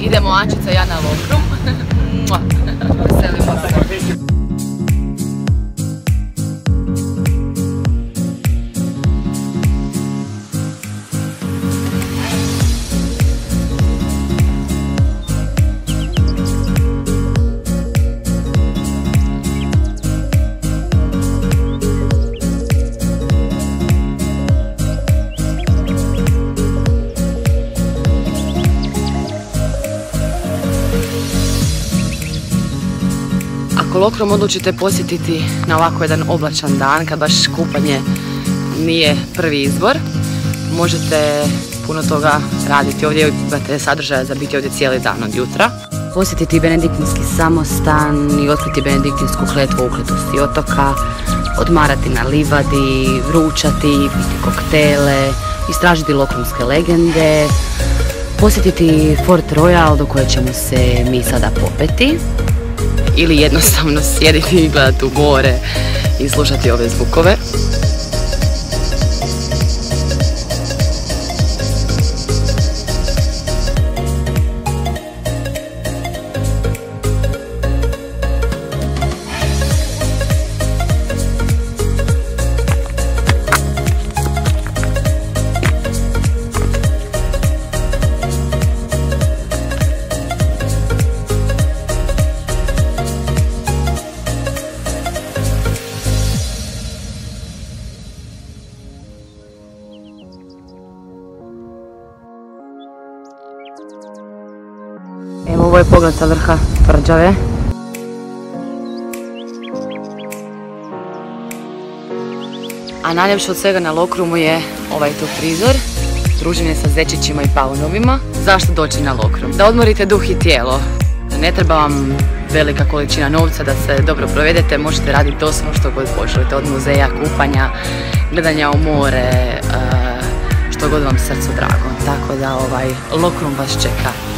Idemo Ančica i ja na Lokrum. Veselimo se. Ako Lokrum odlučite posjetiti na ovako jedan oblačan dan, kad baš kupanje nije prvi izbor, možete puno toga raditi. Ovdje imate sadržaja za biti ovdje cijeli dan od jutra. Posjetiti benediktinski samostan i otkriti benediktinsku kletvu ukletosti otoka, odmarati na livadi, ručati, piti koktele, istražiti lokrumske legende, posjetiti Fort Royal do koje ćemo se mi sada popeti. Ili jednostavno sjediti i gledati u more i slušati ove zvukove. Evo, ovo je pogled sa vrha tvrđave. A najljepše od svega na Lokrumu je ovaj tu prizor, druženje sa zečićima i paunovima. Zašto doći na Lokrum? Da odmorite duh i tijelo. Ne treba vam velika količina novca da se dobro provedete, možete raditi doslovno što god poželite, od muzeja, kupanja, gledanja u more, što god vam srcu drago. Tako da Lokrum vas čeka.